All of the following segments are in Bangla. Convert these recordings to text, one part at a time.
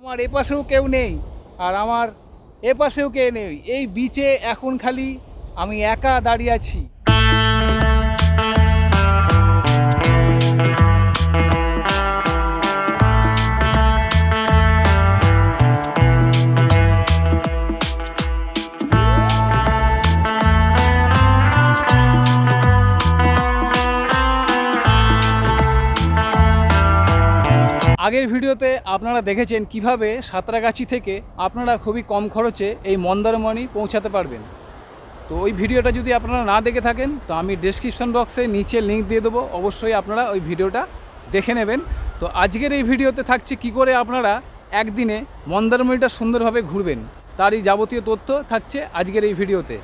আমার এপাশেও কেউ নেই আর আমার এপাশেও কেউ নেই, এই বিচে এখন খালি আমি একা দাঁড়িয়ে আছি। আগের ভিডিওতে আপনারা দেখেছেন কিভাবে সাঁতরাগাছি থেকে আপনারা খুবই কম খরচে এই মন্দারমণি পৌঁছাতে পারবেন। তো ওই ভিডিওটা যদি আপনারা না দেখে থাকেন তো আমি ডেসক্রিপশন বক্সে নিচে লিঙ্ক দিয়ে দেবো, অবশ্যই আপনারা ওই ভিডিওটা দেখে নেবেন। তো আজকের এই ভিডিওতে থাকছে কি করে আপনারা একদিনে মন্দারমণিটা সুন্দরভাবে ঘুরবেন, তারই যাবতীয় তথ্য থাকছে আজকের এই ভিডিওতে।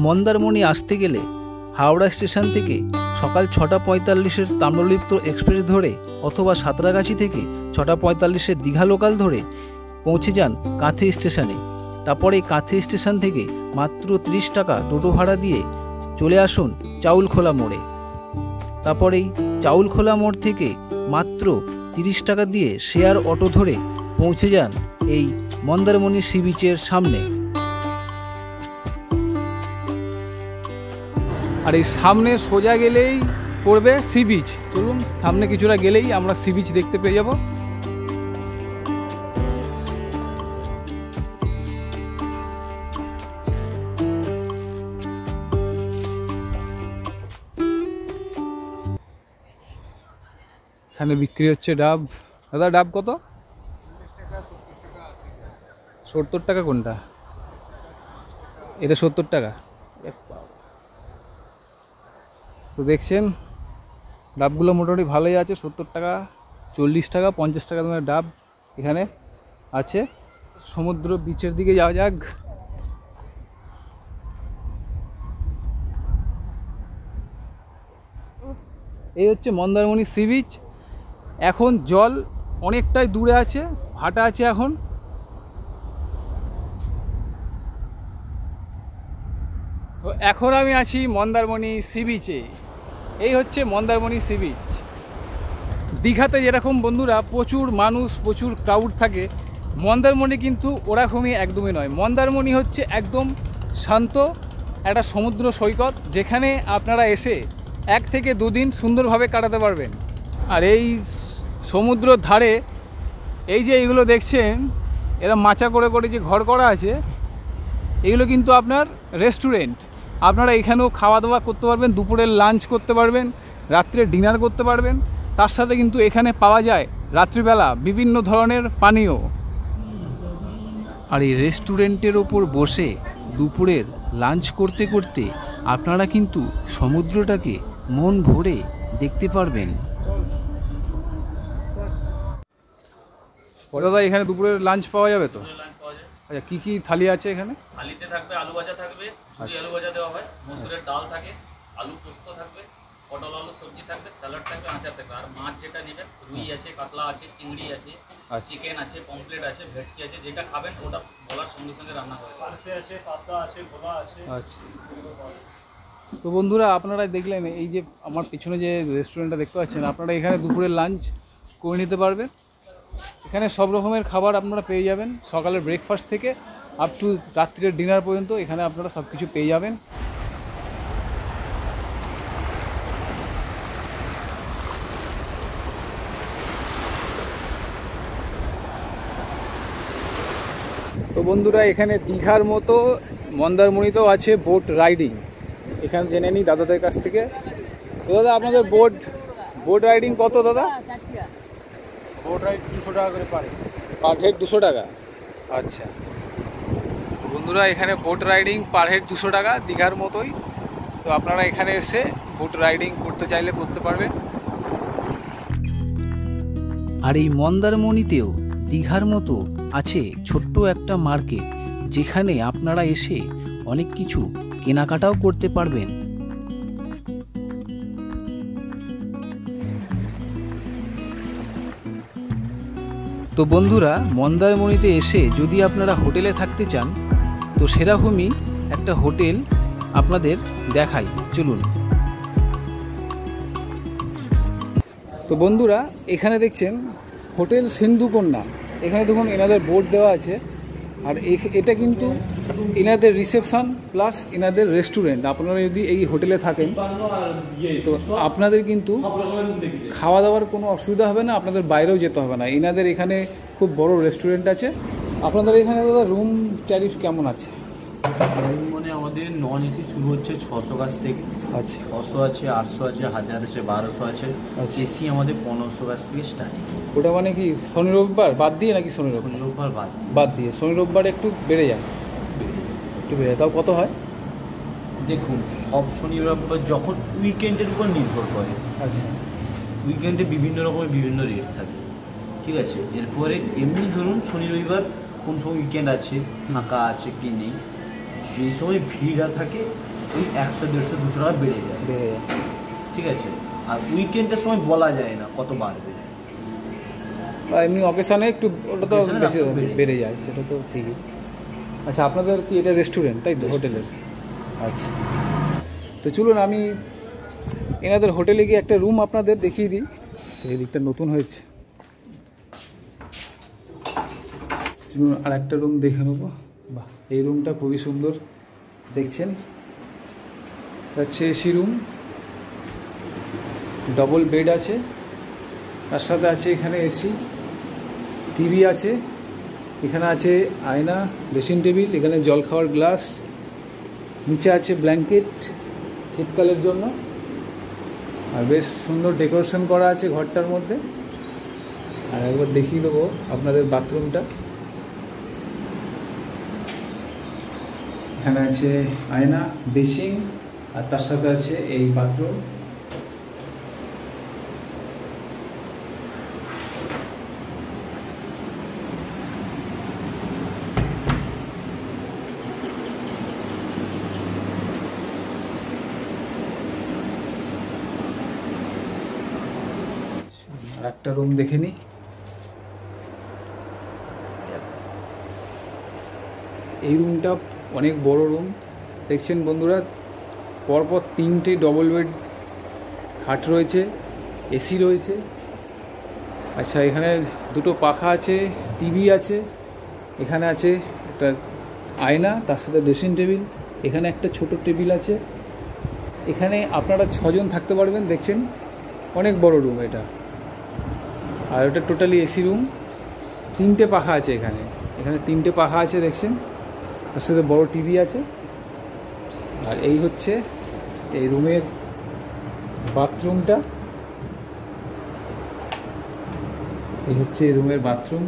মন্দারমণি আসতে গেলে হাওড়া স্টেশন থেকে সকাল 6:45-এর তাম্রলিপ্ত এক্সপ্রেস ধরে অথবা সাঁতরাগাছি থেকে 6:45-এর দীঘা লোকাল ধরে পৌঁছে যান কাঁথি স্টেশনে। তারপরে কাঁথি স্টেশন থেকে মাত্র 30 টাকা টোটো ভাড়া দিয়ে চলে আসুন চাউলখোলা মোড়ে। তারপরেই চাউলখোলা মোড় থেকে মাত্র 30 টাকা দিয়ে শেয়ার অটো ধরে পৌঁছে যান এই মন্দারমণি সি বিচের সামনে। আর এই সামনে সোজা গেলেই পড়বে সি বিচ। চলুন সামনে কিছুটা গেলেই আমরা সি বিচ দেখতে পেয়ে যাব। এখানে বিক্রি হচ্ছে ডাব। দাদা ডাব কত? 70 টাকা। কোনটা? এটা 70 টাকা। তো দেখছেন ডাবগুলো মোটামুটি ভালোই আছে, 70 টাকা, 40 টাকা, 50 টাকা দামের ডাব এখানে আছে। সমুদ্র বিচের দিকে যাওয়া যাক। এই হচ্ছে মন্দারমণি সি বিচ। এখন জল অনেকটাই দূরে আছে, ভাটা আছে এখন। তো এখন আমি আছি মন্দারমণি সি বিচে। এই হচ্ছে মন্দারমণি সি বিচ। দীঘাতে যেরকম বন্ধুরা প্রচুর মানুষ, প্রচুর ক্রাউড থাকে, মন্দারমণি কিন্তু ওরকমই একদমই নয়। মন্দারমণি হচ্ছে একদম শান্ত একটা সমুদ্র সৈকত, যেখানে আপনারা এসে 1 থেকে 2 দিন সুন্দরভাবে কাটাতে পারবেন। আর এই সমুদ্রের ধারে এই যে এইগুলো দেখছেন, এরা মাচা করে করে যে ঘর করা আছে, এগুলো কিন্তু আপনার রেস্টুরেন্ট। আপনারা এখানেও খাওয়া দাওয়া করতে পারবেন, দুপুরের লাঞ্চ করতে পারবেন, রাত্রে ডিনার করতে পারবেন। তার সাথে কিন্তু এখানে পাওয়া যায় রাত্রিবেলা বিভিন্ন ধরনের পানীয়। আর এই রেস্টুরেন্টের ওপর বসে দুপুরের লাঞ্চ করতে করতে আপনারা কিন্তু সমুদ্রটাকে মন ভরে দেখতে পারবেন। দাদা এখানে দুপুরের লাঞ্চ পাওয়া যাবে তো? আচ্ছা, কি কি থালি আছে এখানে? থালিতে থাকবে আলু ভাজা থাকবে, ঝুরি আলু ভাজা দেওয়া হয়, মসুরের ডাল থাকে, আলু পোস্ত থাকবে, পটল আলু সবজি থাকবে, স্যালাড থাকবে, আচার থাকবে। আর মাছ যেটা নেবেন, রুই আছে, কাতলা আছে, চিংড়ি আছে, চিকেন আছে, পমফ্লেট আছে, ভেটকি আছে, যেটা খাবেন ওটা বলার সঙ্গে সঙ্গে রান্না করে। পার্সে আছে, পাতা আছে, ভোলা আছে। আচ্ছা, তো বন্ধুরা আপনারা দেখলেন এই যে আমার পিছনে যে রেস্টুরেন্টটা দেখতে পাচ্ছেন, আপনারা এখানে দুপুরের লাঞ্চ করে নিতে পারবেন। এখানে সব রকমের খাবার আপনারা পেয়ে যাবেন, সকালের ব্রেকফাস্ট থেকে আপ টু রাত্রের ডিনার পর্যন্ত এখানে আপনারা সব কিছু পেয়ে যাবেন। তো বন্ধুরা এখানে দীঘার মতো মন্দারমণিতেও আছে বোট রাইডিং। এখানে জেনে নিই দাদাদের কাছ থেকে। তো দাদা আপনাদের বোট রাইডিং কত দাদা? বোট রাইড 200 টাকা করে পার হেড 200 টাকা। আচ্ছা বন্ধুরা এখানে বোট রাইডিং পার হেড 200 টাকা, দীঘার মতোই। তো আপনারা এখানে এসে বোট রাইডিং করতে চাইলে করতে পারবেন। আর এই মন্দারমণিতেও দীঘার মতো আছে ছোট্ট একটা মার্কেট, যেখানে আপনারা এসে অনেক কিছু কেনাকাটাও করতে পারবেন। তো বন্ধুরা মন্দারমণিতে এসে যদি আপনারা হোটেলে থাকতে চান তো সেরকমই একটা হোটেল আপনাদের দেখাই, চলুন। তো বন্ধুরা এখানে দেখছেন হোটেল সিন্ধুকন্যা। এখানে দেখুন এনাদের বোর্ড দেওয়া আছে। আর এটা কিন্তু এনাদের রিসেপশন প্লাস এনাদের রেস্টুরেন্ট। আপনারা যদি এই হোটেলে থাকেন তো আপনাদের কিন্তু খাওয়া দাওয়ার কোনো অসুবিধা হবে না, আপনাদের বাইরেও যেতে হবে না। এনাদের এখানে খুব বড় রেস্টুরেন্ট আছে। আপনাদের এখানে দাদা রুম ট্যারিফ কেমন আছে? মানে আমাদের নন এসি শুরু হচ্ছে 600 গাছ থেকে। আচ্ছা, 600 আছে, 800 আছে, 1000 আছে, 1200 আছে। এসি আমাদের 1500 গাছ থেকে স্টার্টিং। ওটা মানে কি শনি রবিবার বাদ দিয়ে নাকি? শনি রোববার বাদ দিয়ে শনি রোববার একটু বেড়ে যায়, একটু বেড়ে যায়। তাও কত হয়? দেখুন, সব শনি রবিবার যখন উইকেন্ডের উপর নির্ভর করে। আচ্ছা, উইকেন্ডে বিভিন্ন রকমের বিভিন্ন রেট থাকে, ঠিক আছে। এরপরে এমনি ধরুন শনি রবিবার কোন সময় উইকেন্ড আছে, ফাঁকা আছে কি নেই, সেই সময় ভিড়টা থাকে ওই 100, 150, 200 টাকা বেড়ে যায়, ঠিক আছে। আর উইকেন্ডের সময় বলা যায় না কত বাড়বে, বা এমনি অকেশানে একটু ওটা তো Occasion এ বেশি একটু বেড়ে যায়, সেটা তো ঠিকই। আচ্ছা, আপনাদের কি এটা রেস্টুরেন্ট তাই তো? হোটেলের। আচ্ছা, তো চলুন আমি এনাদের হোটেলে গিয়ে একটা রুম আপনাদের দেখিয়ে দিই। সেই দিকটা নতুন হয়েছে, চলুন আর একটা রুম দেখে নেবো। বাহ, এই রুমটা খুবই সুন্দর দেখছেন, হচ্ছে এসি রুম, ডবল বেড আছে, তার সাথে আছে এখানে এসি, টিভি আছে, এখানে আছে আয়না, ড্রেসিং টেবিল, এখানে জল খাওয়ার গ্লাস, নিচে আছে ব্ল্যাঙ্কেট শীতকালের জন্য। আর বেশ সুন্দর ডেকোরেশন করা আছে ঘরটার মধ্যে। আর একবার দেখিয়ে দেবো আপনাদের বাথরুমটা। এখানে আছে আয়না, বেসিং, আর তার সাথে আছে এই বাথরুম। আর একটা রুম দেখে নিই। এই রুমটা অনেক বড় রুম দেখছেন বন্ধুরা, পরপর 3টে ডবল বেড খাট রয়েছে, এসি রয়েছে। আচ্ছা, এখানে 2টো পাখা আছে, টিভি আছে, এখানে আছে একটা আয়না, তার সাথে ড্রেসিং টেবিল, এখানে একটা ছোট টেবিল আছে। এখানে আপনারা 6 জন থাকতে পারবেন, দেখছেন অনেক বড় রুম এটা। আর ওটা টোটালি এসি রুম। 3টে পাখা আছে এখানে, এখানে 3টে পাখা আছে দেখছেন, তার সাথে বড় টিভি আছে। আর এই হচ্ছে এই রুমের বাথরুমটা, এই হচ্ছে এই রুমের বাথরুম।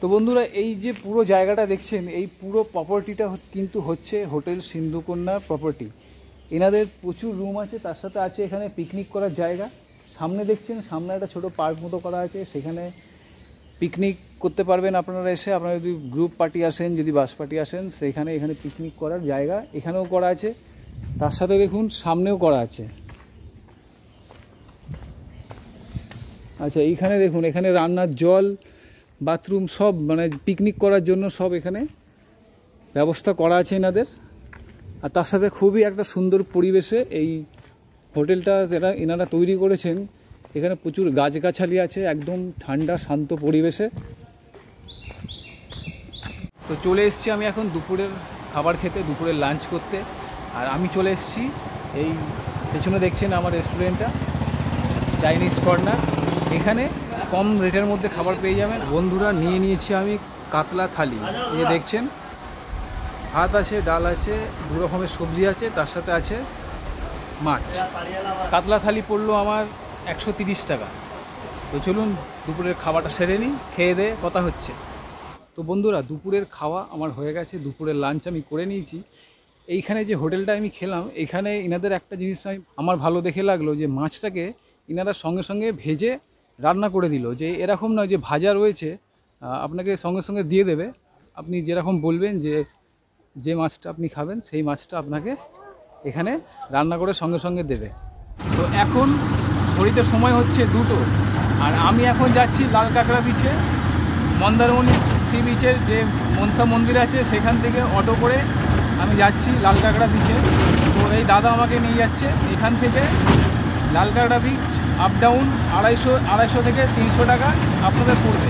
তো বন্ধুরা, এই যে পুরো জায়গাটা দেখছেন, এই পুরো প্রপার্টিটা কিন্তু হচ্ছে হোটেল সিন্ধুকন্যার প্রপার্টি। এনাদের প্রচুর রুম আছে, তার সাথে আছে এখানে পিকনিক করার জায়গা। সামনে দেখছেন, সামনে একটা ছোটো পার্ক মতো করা আছে, সেখানে পিকনিক করতে পারবেন আপনারা এসে। আপনারা যদি গ্রুপ পার্টি আসেন, যদি বাস পার্টি আসেন, সেখানে এখানে পিকনিক করার জায়গা এখানেও করা আছে। তার সাথে দেখুন সামনেও করা আছে। আচ্ছা, এইখানে দেখুন, এখানে রান্নার জল, বাথরুম সব, মানে পিকনিক করার জন্য সব এখানে ব্যবস্থা করা আছে এনাদের। আর তার সাথে খুবই একটা সুন্দর পরিবেশে এই হোটেলটা এনারা তৈরি করেছেন। এখানে প্রচুর গাছগাছালি আছে, একদম ঠান্ডা শান্ত পরিবেশে। তো চলে এসেছি আমি এখন দুপুরের খাবার খেতে, দুপুরের লাঞ্চ করতে। আর আমি চলে এসেছি এই পেছনে দেখছেন আমার রেস্টুরেন্টটা, চাইনিজ কর্নার। এখানে কম রেটের মধ্যে খাবার পেয়ে যাবেন। বন্ধুরা, নিয়ে নিয়েছি আমি কাতলা থালি। এই যে দেখছেন, ভাত আছে, ডাল আছে, 2 রকমের সবজি আছে, তার সাথে আছে মাছ। কাতলা থালি পড়লো আমার 130 টাকা। তো চলুন দুপুরের খাওয়াটা সেরে নিই, খেয়ে দিয়ে কথা হচ্ছে। তো বন্ধুরা, দুপুরের খাওয়া আমার হয়ে গেছে, দুপুরের লাঞ্চ আমি করে নিয়েছি। এইখানে যে হোটেলটা আমি খেলাম, এখানে এনাদের একটা জিনিস আমার ভালো দেখে লাগলো, যে মাছটাকে এনারা সঙ্গে সঙ্গে ভেজে রান্না করে দিল। যে এরকম নয় যে ভাজা রয়েছে আপনাকে সঙ্গে সঙ্গে দিয়ে দেবে। আপনি যেরকম বলবেন যে মাছটা আপনি খাবেন, সেই মাছটা আপনাকে এখানে রান্না করে সঙ্গে সঙ্গে দেবে। তো এখন ঘড়িতে সময় হচ্ছে 2টো। আর আমি এখন যাচ্ছি লাল কাঁকড়া বিচে, মন্দারমণি সি বিচের যে মনসা মন্দির আছে সেখান থেকে অটো করে আমি যাচ্ছি লাল কাঁকড়া বিচে। তো এই দাদা আমাকে নিয়ে যাচ্ছে এখান থেকে লাল কাঁকড়া বিচ আপ ডাউন 250 থেকে 300 টাকা আপনাদের পড়বে।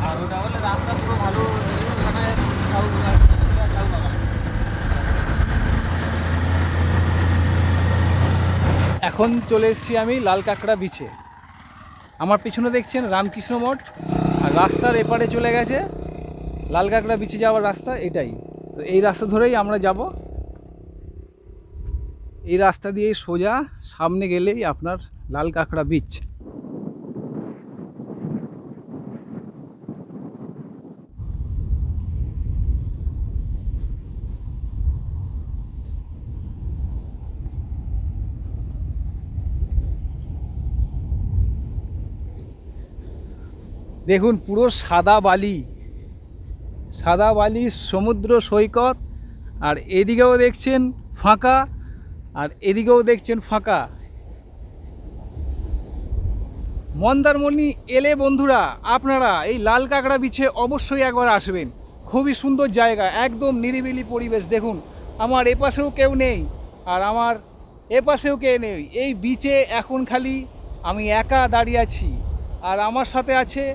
আর ওটা হলে রাস্তা পুরো ভালো, এখন চলে এসেছি আমি লাল কাঁকড়া বিচে। আমার পিছনে দেখছেন রামকৃষ্ণ মঠ, আর রাস্তার এপারে চলে গেছে লাল কাঁকড়া বিচে যাওয়ার রাস্তা, এটাই। তো এই রাস্তা ধরেই আমরা যাব। এই রাস্তা দিয়ে সোজা সামনে গেলেই আপনার লাল কাঁকড়া বিচ। দেখুন পুরো সাদা বালি, সাদা বালি, সমুদ্র সৈকত, আর এদিকেও দেখছেন ফাঁকা, আর এদিকেও দেখছেন ফাঁকা। মন্দারমণি এলে বন্ধুরা আপনারা এই লাল কাঁকড়া বিচে অবশ্যই একবার আসবেন। খুবই সুন্দর জায়গা, একদম নিরিবিলি পরিবেশ। দেখুন আমার এপাশেও কেউ নেই আর আমার এপাশেও কেউ নেই। এই বিচে এখন খালি আমি একা দাঁড়িয়ে আছি, আর আমার সাথে আছে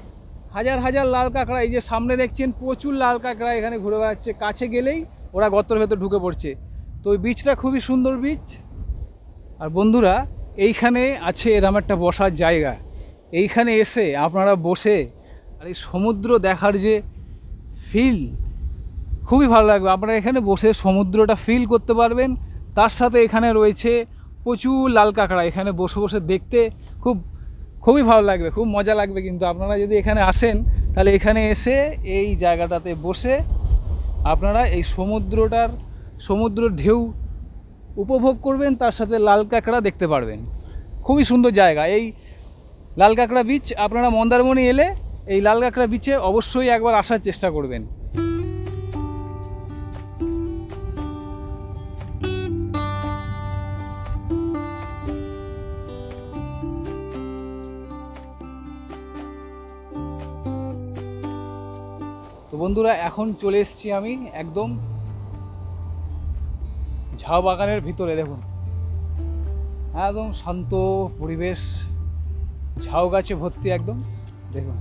হাজার হাজার লাল কাঁকড়া। এই যে সামনে দেখছেন প্রচুর লাল কাঁকড়া এখানে ঘুরে বেড়াচ্ছে, কাছে গেলেই ওরা গর্তের ভেতর ঢুকে পড়ছে। তো ওই বিচটা খুবই সুন্দর বিচ। আর বন্ধুরা এইখানে আছে এরম একটা বসার জায়গা, এইখানে এসে আপনারা বসে আর এই সমুদ্র দেখার যে ফিল, খুবই ভালো লাগবে। আপনারা এখানে বসে সমুদ্রটা ফিল করতে পারবেন। তার সাথে এখানে রয়েছে প্রচুর লাল কাঁকড়া, এখানে বসে বসে দেখতে খুবই ভালো লাগবে, খুব মজা লাগবে। কিন্তু আপনারা যদি এখানে আসেন তাহলে এখানে এসে এই জায়গাটাতে বসে আপনারা এই সমুদ্রের ঢেউ উপভোগ করবেন, তার সাথে লাল কাঁকড়া দেখতে পারবেন। খুবই সুন্দর জায়গা এই লাল কাঁকড়া বিচ। আপনারা মন্দারমণি এলে এই লাল কাঁকড়া বিচে অবশ্যই একবার আসার চেষ্টা করবেন। তো বন্ধুরা এখন চলে এসেছি আমি একদম ঝাউ বাগানের ভিতরে। দেখুন একদম শান্ত পরিবেশ, ঝাউ গাছে ভর্তি একদম। দেখুন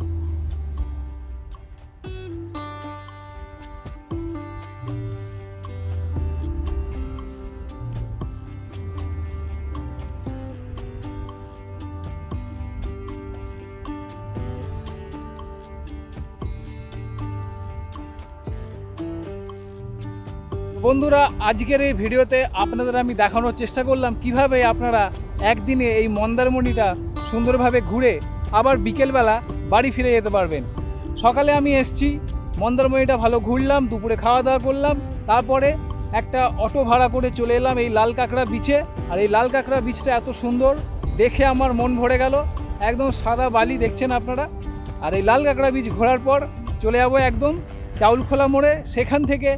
বন্ধুরা আজকের এই ভিডিওতে আপনাদের আমি দেখানোর চেষ্টা করলাম কিভাবে আপনারা একদিনে এই মন্দারমণিটা সুন্দরভাবে ঘুরে আবার বিকেলবেলা বাড়ি ফিরে যেতে পারবেন। সকালে আমি এসছি, মন্দারমণিটা ভালো ঘুরলাম, দুপুরে খাওয়া দাওয়া করলাম, তারপরে একটা অটো ভাড়া করে চলে এলাম এই লাল কাঁকড়া বিচে। আর এই লাল কাঁকড়া বিচটা এত সুন্দর দেখে আমার মন ভরে গেল, একদম সাদা বালি দেখছেন আপনারা। আর এই লাল কাঁকড়া বিচ ঘোরার পর চলে যাবো একদম চাউলখোলা মোড়ে, সেখান থেকে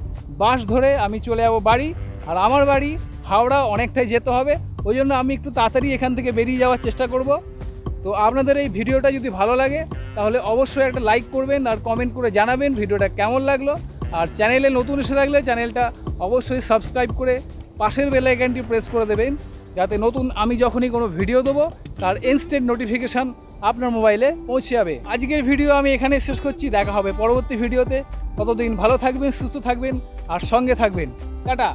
বাস ধরে আমি চলে যাব বাড়ি। আর আমার বাড়ি হাওড়া, অনেকটাই যেতে হবে, ওই জন্য আমি একটু তাড়াতাড়ি এখান থেকে বেরিয়ে যাওয়ার চেষ্টা করব। তো আপনাদের এই ভিডিওটা যদি ভালো লাগে তাহলে অবশ্যই একটা লাইক করবেন আর কমেন্ট করে জানাবেন ভিডিওটা কেমন লাগলো। আর চ্যানেলে নতুন এসে থাকলে চ্যানেলটা অবশ্যই সাবস্ক্রাইব করে পাশের বেল আইকনটি প্রেস করে দেবেন, যাতে নতুন আমি যখনই কোনো ভিডিও দেবো তার ইনস্ট্যান্ট নোটিফিকেশান আপনার মোবাইলে পৌঁছে যাবে। আজকের ভিডিও আমি এখানে শেষ করছি, দেখা হবে পরবর্তী ভিডিওতে। ততদিন ভালো থাকবেন, সুস্থ থাকবেন আর সঙ্গে থাকবেন। টাটা।